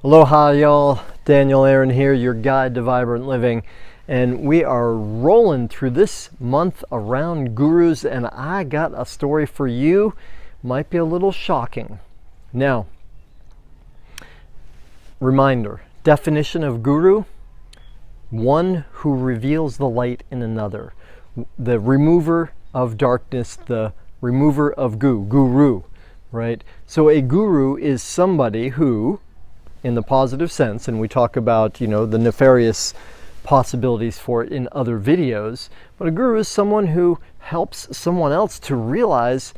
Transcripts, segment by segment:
Aloha y'all, Daniel Aaron here, your guide to vibrant living, and we are rolling through this month around gurus, and I got a story for you. Might be a little shocking. Now, reminder, definition of guru: one who reveals the light in another, the remover of darkness, the remover of guru, right? So a guru is somebody who, in the positive sense, and we talk about, the nefarious possibilities for it in other videos, but a guru is someone who helps someone else to realize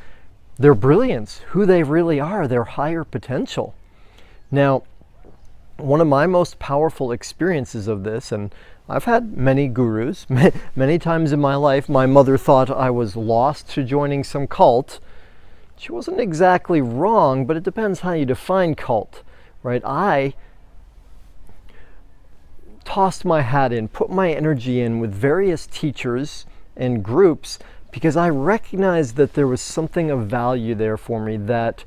their brilliance, who they really are, their higher potential. Now, one of my most powerful experiences of this, and I've had many gurus, many times in my life. My mother thought I was lost to joining some cult. She wasn't exactly wrong, but it depends how you define cult. Right? I tossed my hat in, put my energy in with various teachers and groups because I recognized that there was something of value there for me, that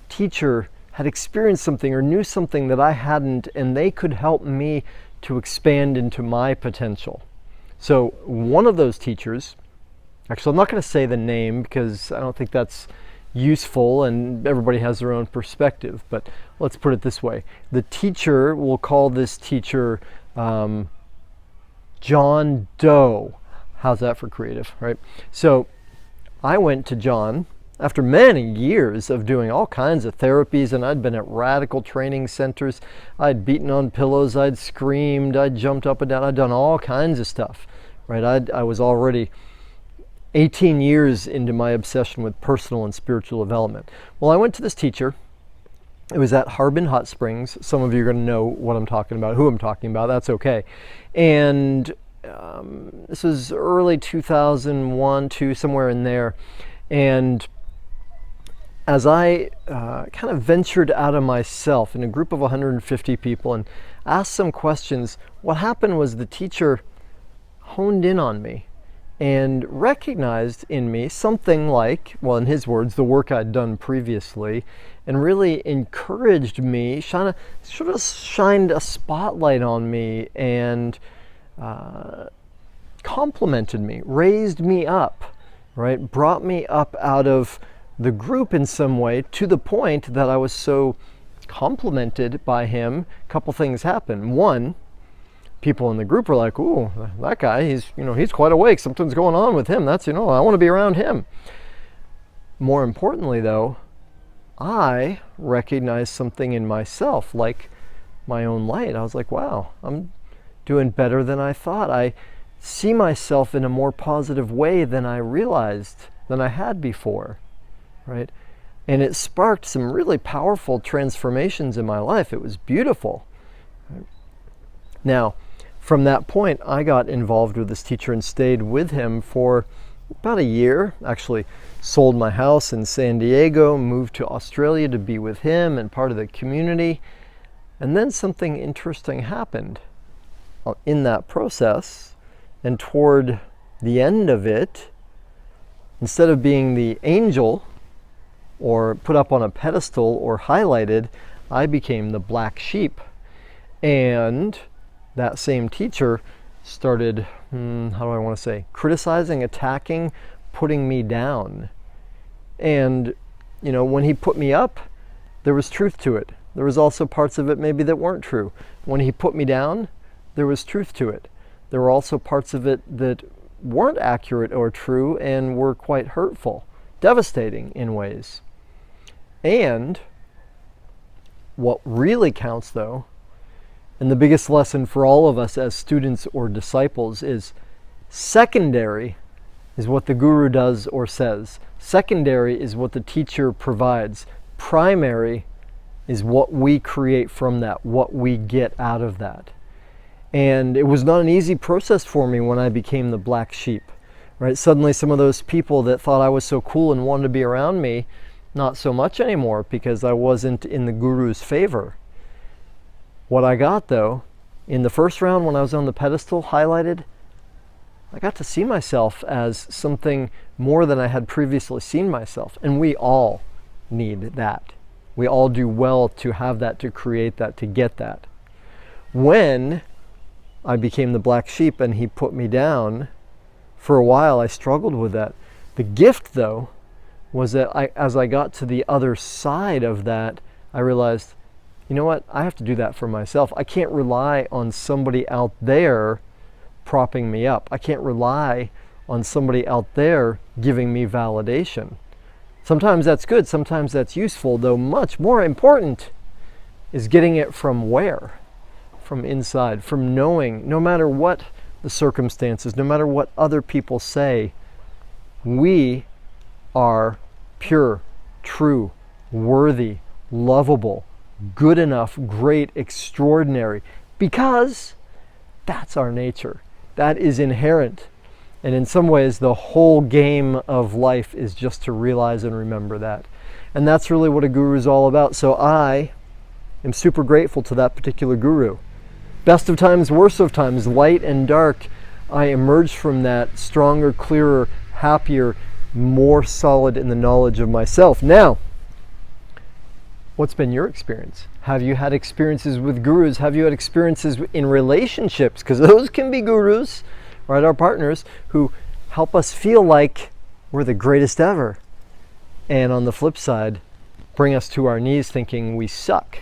teacher had experienced something or knew something that I hadn't, and they could help me to expand into my potential. So one of those teachers, actually I'm not going to say the name because I don't think that's useful and everybody has their own perspective, but let's put it this way. The teacher, we'll call this teacher John Doe. How's that for creative, right? So I went to John after many years of doing all kinds of therapies, and I'd been at radical training centers. I'd beaten on pillows, I'd screamed, I'd jumped up and down, I'd done all kinds of stuff, right? I was already 18 years into my obsession with personal and spiritual development. Well, I went to this teacher. It was at Harbin Hot Springs. Some of you are going to know what I'm talking about, who I'm talking about. That's okay. And this was early 2001, 2, somewhere in there. And as I kind of ventured out of myself in a group of 150 people and asked some questions, what happened was the teacher honed in on me and recognized in me something like, well, in his words, the work I'd done previously, and really encouraged me, sort of shined a spotlight on me and complimented me, raised me up, right? Brought me up out of the group in some way to the point that I was so complimented by him. A couple things happened. One, people in the group were like, "Ooh, that guy, he's quite awake. Something's going on with him. I want to be around him." More importantly, though, I recognized something in myself, like my own light. I was like, wow, I'm doing better than I thought. I see myself in a more positive way than I realized, than I had before, right? And it sparked some really powerful transformations in my life. It was beautiful. Now, from that point, I got involved with this teacher and stayed with him for about a year. Actually, sold my house in San Diego, moved to Australia to be with him and part of the community. And then something interesting happened in that process. And toward the end of it, instead of being the angel or put up on a pedestal or highlighted, I became the black sheep. And that same teacher started, criticizing, attacking, putting me down. And, when he put me up, there was truth to it. There was also parts of it maybe that weren't true. When he put me down, there was truth to it. There were also parts of it that weren't accurate or true and were quite hurtful, devastating in ways. And what really counts, though, and the biggest lesson for all of us as students or disciples is secondary is what the guru does or says. Secondary is what the teacher provides. Primary is what we create from that, what we get out of that. And it was not an easy process for me when I became the black sheep, right? Suddenly some of those people that thought I was so cool and wanted to be around me, not so much anymore because I wasn't in the guru's favor. What I got, though, in the first round when I was on the pedestal highlighted, I got to see myself as something more than I had previously seen myself. And we all need that. We all do well to have that, to create that, to get that. When I became the black sheep and he put me down, for a while I struggled with that. The gift, though, was that as I got to the other side of that, I realized, you know what, I have to do that for myself. I can't rely on somebody out there propping me up. I can't rely on somebody out there giving me validation. Sometimes that's good, sometimes that's useful, though much more important is getting it from where? From inside, from knowing, no matter what the circumstances, no matter what other people say, we are pure, true, worthy, lovable, good enough, great, extraordinary, because that's our nature. That is inherent. And in some ways, the whole game of life is just to realize and remember that. And that's really what a guru is all about. So I am super grateful to that particular guru. Best of times, worst of times, light and dark, I emerged from that stronger, clearer, happier, more solid in the knowledge of myself. Now, what's been your experience? Have you had experiences with gurus? Have you had experiences in relationships? Because those can be gurus, right? Our partners who help us feel like we're the greatest ever. And on the flip side, bring us to our knees thinking we suck.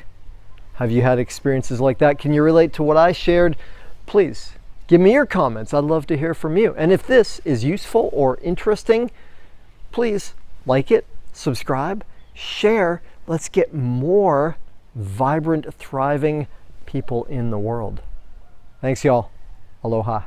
Have you had experiences like that? Can you relate to what I shared? Please give me your comments. I'd love to hear from you. And if this is useful or interesting, please like it, subscribe, share. Let's get more vibrant, thriving people in the world. Thanks, y'all. Aloha.